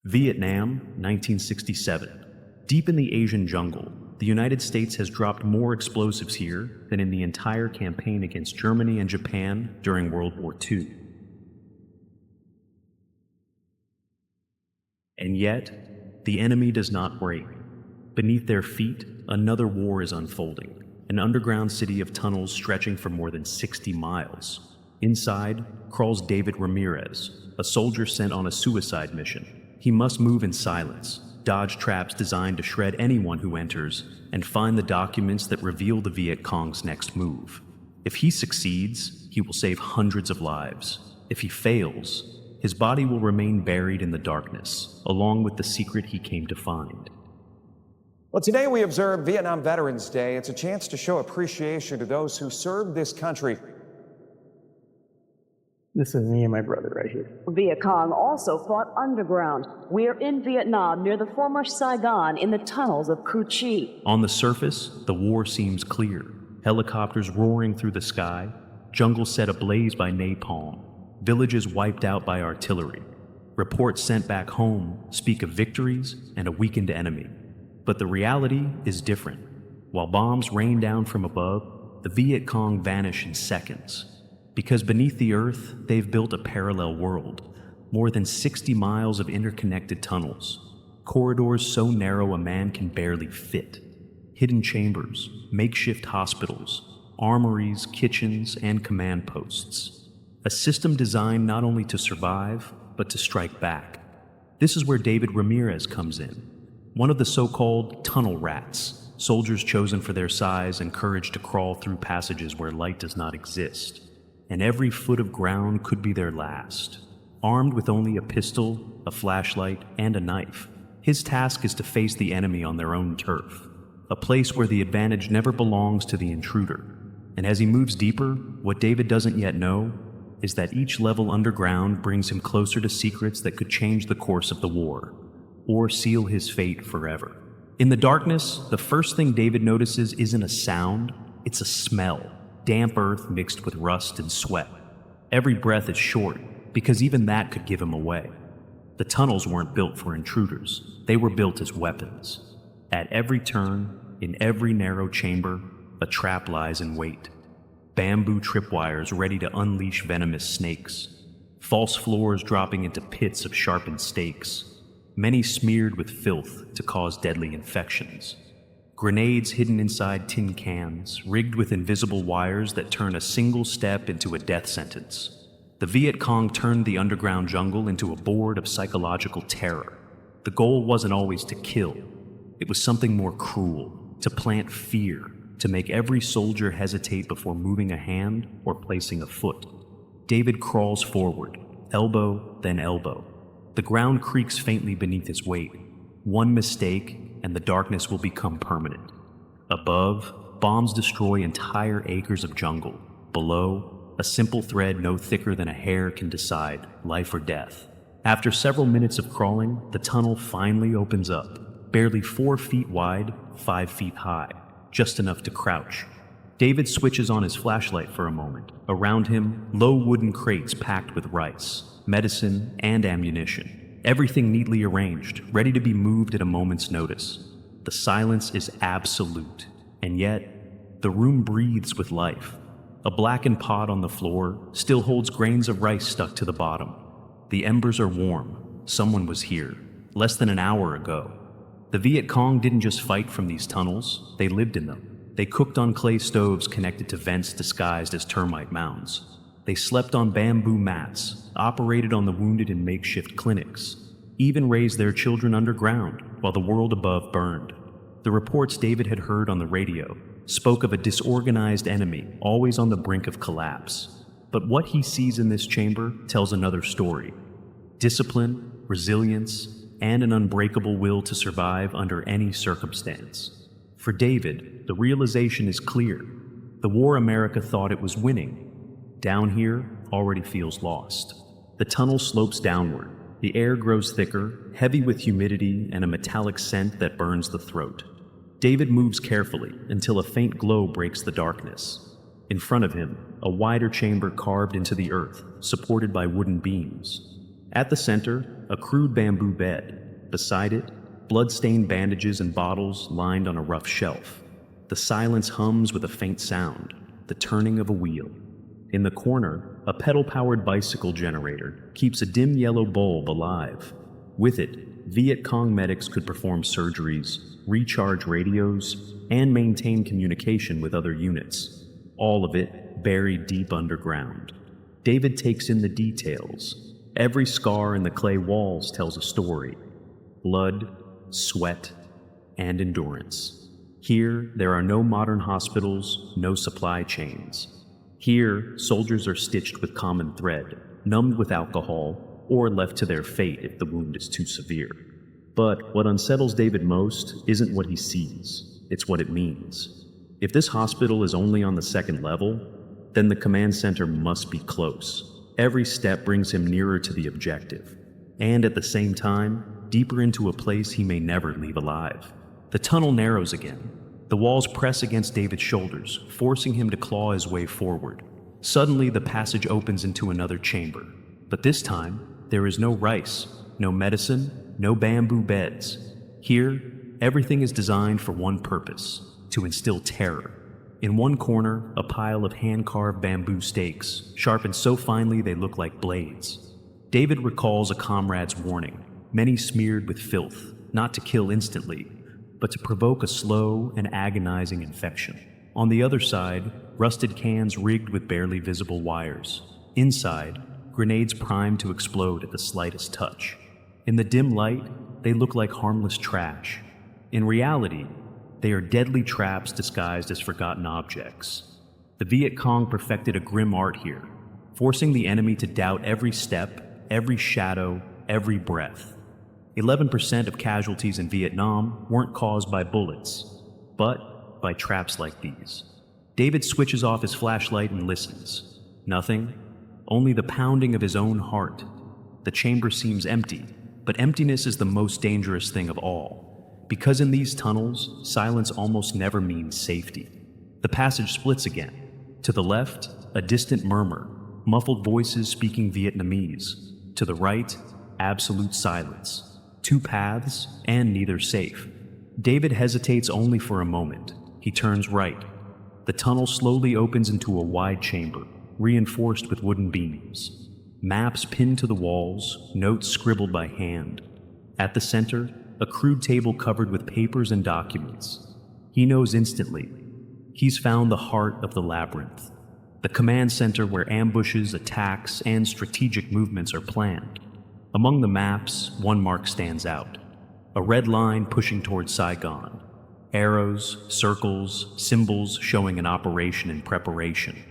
Vietnam, 1967. Deep in the Asian jungle, the United States has dropped more explosives here than in the entire campaign against Germany and Japan during World War II. And yet, the enemy does not break. Beneath their feet, another war is unfolding, an underground city of tunnels stretching for more than 60 miles. Inside crawls David Ramirez, a soldier sent on a suicide mission. He must move in silence, dodge traps designed to shred anyone who enters, and find the documents that reveal the Viet Cong's next move. If he succeeds, he will save hundreds of lives. If he fails, his body will remain buried in the darkness, along with the secret he came to find. Well, today we observe Vietnam Veterans Day. It's a chance to show appreciation to those who served this country. This is me and my brother right here. Viet Cong also fought underground. We're in Vietnam near the former Saigon in the tunnels of Cu Chi. On the surface, the war seems clear. Helicopters roaring through the sky, jungle set ablaze by napalm, villages wiped out by artillery. Reports sent back home speak of victories and a weakened enemy. But the reality is different. While bombs rain down from above, the Viet Cong vanish in seconds. Because beneath the earth, they've built a parallel world. More than 60 miles of interconnected tunnels. Corridors so narrow a man can barely fit. Hidden chambers, makeshift hospitals, armories, kitchens, and command posts. A system designed not only to survive, but to strike back. This is where David Ramirez comes in. One of the so-called tunnel rats, soldiers chosen for their size and courage to crawl through passages where light does not exist. And every foot of ground could be their last. Armed with only a pistol, a flashlight, and a knife, his task is to face the enemy on their own turf, a place where the advantage never belongs to the intruder. And as he moves deeper, what David doesn't yet know is that each level underground brings him closer to secrets that could change the course of the war, or seal his fate forever. In the darkness, the first thing David notices isn't a sound, it's a smell. Damp earth mixed with rust and sweat. Every breath is short, because even that could give him away. The tunnels weren't built for intruders. They were built as weapons. At every turn, in every narrow chamber, a trap lies in wait. Bamboo tripwires ready to unleash venomous snakes. False floors dropping into pits of sharpened stakes. Many smeared with filth to cause deadly infections. Grenades hidden inside tin cans, rigged with invisible wires that turn a single step into a death sentence. The Viet Cong turned the underground jungle into a board of psychological terror. The goal wasn't always to kill. It was something more cruel, to plant fear, to make every soldier hesitate before moving a hand or placing a foot. David crawls forward, elbow then elbow. The ground creaks faintly beneath his weight. One mistake, and the darkness will become permanent. Above, bombs destroy entire acres of jungle. Below, a simple thread no thicker than a hair can decide life or death. After several minutes of crawling, the tunnel finally opens up, barely 4 feet wide, 5 feet high, just enough to crouch. David switches on his flashlight for a moment. Around him, low wooden crates packed with rice, medicine, and ammunition. Everything neatly arranged, ready to be moved at a moment's notice. The silence is absolute, and yet, the room breathes with life. A blackened pot on the floor still holds grains of rice stuck to the bottom. The embers are warm. Someone was here, less than an hour ago. The Viet Cong didn't just fight from these tunnels, they lived in them. They cooked on clay stoves connected to vents disguised as termite mounds. They slept on bamboo mats, operated on the wounded in makeshift clinics, even raised their children underground while the world above burned. The reports David had heard on the radio spoke of a disorganized enemy always on the brink of collapse. But what he sees in this chamber tells another story. Discipline, resilience, and an unbreakable will to survive under any circumstance. For David, the realization is clear. The war America thought it was winning, down here already feels lost. The tunnel slopes downward. The air grows thicker, heavy with humidity and a metallic scent that burns the throat. David moves carefully until a faint glow breaks the darkness. In front of him, a wider chamber carved into the earth, supported by wooden beams. At the center, a crude bamboo bed. Beside it, blood-stained bandages and bottles lined on a rough shelf. The silence hums with a faint sound, the turning of a wheel. In the corner, a pedal-powered bicycle generator keeps a dim yellow bulb alive. With it, Viet Cong medics could perform surgeries, recharge radios, and maintain communication with other units. All of it buried deep underground. David takes in the details. Every scar in the clay walls tells a story. Blood, sweat, and endurance. Here, there are no modern hospitals, no supply chains. Here, soldiers are stitched with common thread, numbed with alcohol, or left to their fate if the wound is too severe. But what unsettles David most isn't what he sees, it's what it means. If this hospital is only on the second level, then the command center must be close. Every step brings him nearer to the objective, and at the same time, deeper into a place he may never leave alive. The tunnel narrows again. The walls press against David's shoulders, forcing him to claw his way forward. Suddenly, the passage opens into another chamber. But this time, there is no rice, no medicine, no bamboo beds. Here, everything is designed for one purpose: to instill terror. In one corner, a pile of hand-carved bamboo stakes, sharpened so finely they look like blades. David recalls a comrade's warning, many smeared with filth, not to kill instantly, but to provoke a slow and agonizing infection. On the other side, rusted cans rigged with barely visible wires. Inside, grenades primed to explode at the slightest touch. In the dim light, they look like harmless trash. In reality, they are deadly traps disguised as forgotten objects. The Viet Cong perfected a grim art here, forcing the enemy to doubt every step, every shadow, every breath. 11% of casualties in Vietnam weren't caused by bullets, but by traps like these. David switches off his flashlight and listens. Nothing, only the pounding of his own heart. The chamber seems empty, but emptiness is the most dangerous thing of all. Because in these tunnels, silence almost never means safety. The passage splits again. To the left, a distant murmur, muffled voices speaking Vietnamese. To the right, absolute silence. Two paths, and neither safe. David hesitates only for a moment. He turns right. The tunnel slowly opens into a wide chamber, reinforced with wooden beams. Maps pinned to the walls, notes scribbled by hand. At the center, a crude table covered with papers and documents. He knows instantly. He's found the heart of the labyrinth. The command center where ambushes, attacks, and strategic movements are planned. Among the maps, one mark stands out. A red line pushing towards Saigon. Arrows, circles, symbols showing an operation in preparation.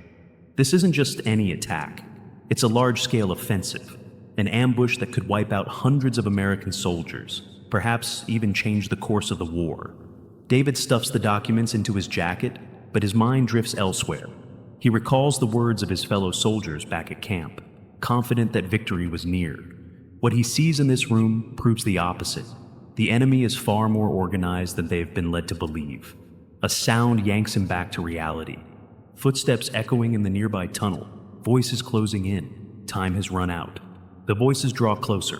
This isn't just any attack. It's a large-scale offensive. An ambush that could wipe out hundreds of American soldiers, perhaps even change the course of the war. David stuffs the documents into his jacket, but his mind drifts elsewhere. He recalls the words of his fellow soldiers back at camp, confident that victory was near. What he sees in this room proves the opposite. The enemy is far more organized than they have been led to believe. A sound yanks him back to reality. Footsteps echoing in the nearby tunnel, voices closing in. Time has run out. The voices draw closer.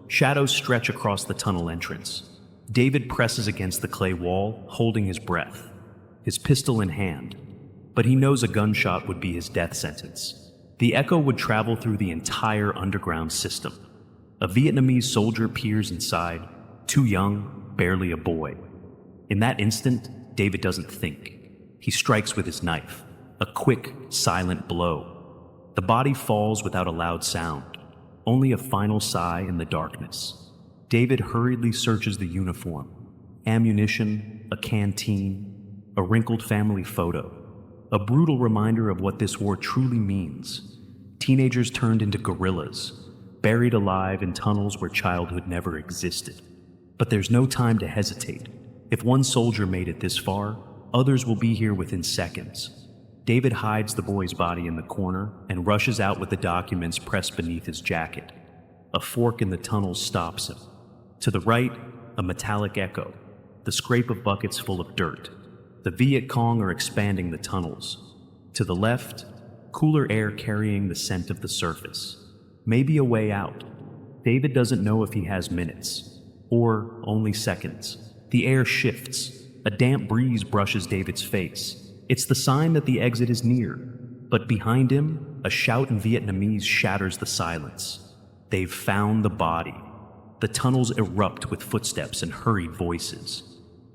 Shadows stretch across the tunnel entrance. David presses against the clay wall, holding his breath, his pistol in hand. But he knows a gunshot would be his death sentence. The echo would travel through the entire underground system. A Vietnamese soldier peers inside, too young, barely a boy. In that instant, David doesn't think. He strikes with his knife, a quick, silent blow. The body falls without a loud sound. Only a final sigh in the darkness. David hurriedly searches the uniform. Ammunition, a canteen, a wrinkled family photo. A brutal reminder of what this war truly means. Teenagers turned into guerrillas, buried alive in tunnels where childhood never existed. But there's no time to hesitate. If one soldier made it this far, others will be here within seconds. David hides the boy's body in the corner and rushes out with the documents pressed beneath his jacket. A fork in the tunnel stops him. To the right, a metallic echo, the scrape of buckets full of dirt. The Viet Cong are expanding the tunnels. To the left, cooler air carrying the scent of the surface. Maybe a way out. David doesn't know if he has minutes, or only seconds. The air shifts. A damp breeze brushes David's face. It's the sign that the exit is near. But behind him, a shout in Vietnamese shatters the silence. They've found the body. The tunnels erupt with footsteps and hurried voices.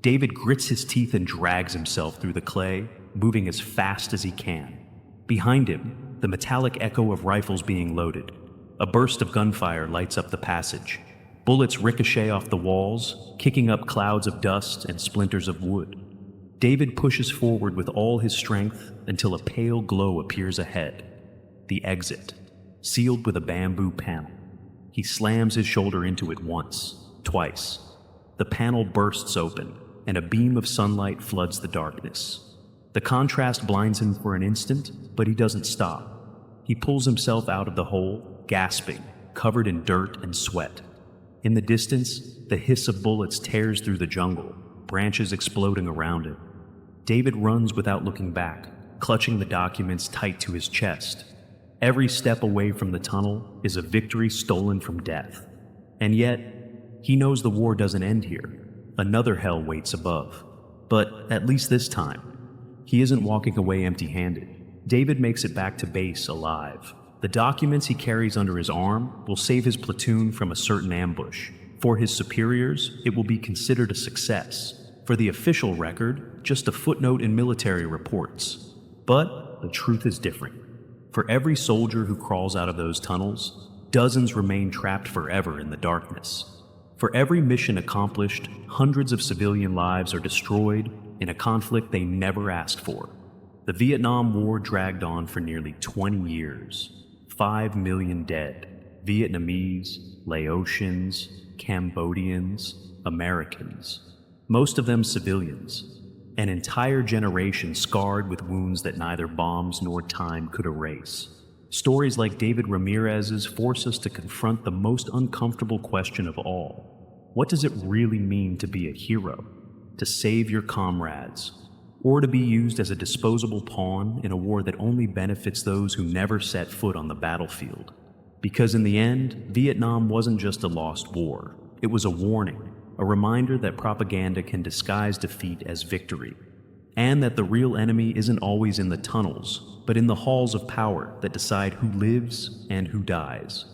David grits his teeth and drags himself through the clay, moving as fast as he can. Behind him, the metallic echo of rifles being loaded. A burst of gunfire lights up the passage. Bullets ricochet off the walls, kicking up clouds of dust and splinters of wood. David pushes forward with all his strength until a pale glow appears ahead. The exit, sealed with a bamboo panel. He slams his shoulder into it once, twice. The panel bursts open, and a beam of sunlight floods the darkness. The contrast blinds him for an instant, but he doesn't stop. He pulls himself out of the hole, gasping, covered in dirt and sweat. In the distance, the hiss of bullets tears through the jungle, branches exploding around him. David runs without looking back, clutching the documents tight to his chest. Every step away from the tunnel is a victory stolen from death. And yet, he knows the war doesn't end here. Another hell waits above. But at least this time, he isn't walking away empty-handed. David makes it back to base alive. The documents he carries under his arm will save his platoon from a certain ambush. For his superiors, it will be considered a success. For the official record, just a footnote in military reports. But the truth is different. For every soldier who crawls out of those tunnels, dozens remain trapped forever in the darkness. For every mission accomplished, hundreds of civilian lives are destroyed in a conflict they never asked for. The Vietnam War dragged on for nearly 20 years. 5 million dead. Vietnamese, Laotians, Cambodians, Americans. Most of them civilians. An entire generation scarred with wounds that neither bombs nor time could erase. Stories like David Ramirez's force us to confront the most uncomfortable question of all. What does it really mean to be a hero? To save your comrades? Or to be used as a disposable pawn in a war that only benefits those who never set foot on the battlefield? Because in the end, Vietnam wasn't just a lost war. It was a warning, a reminder that propaganda can disguise defeat as victory, and that the real enemy isn't always in the tunnels, but in the halls of power that decide who lives and who dies.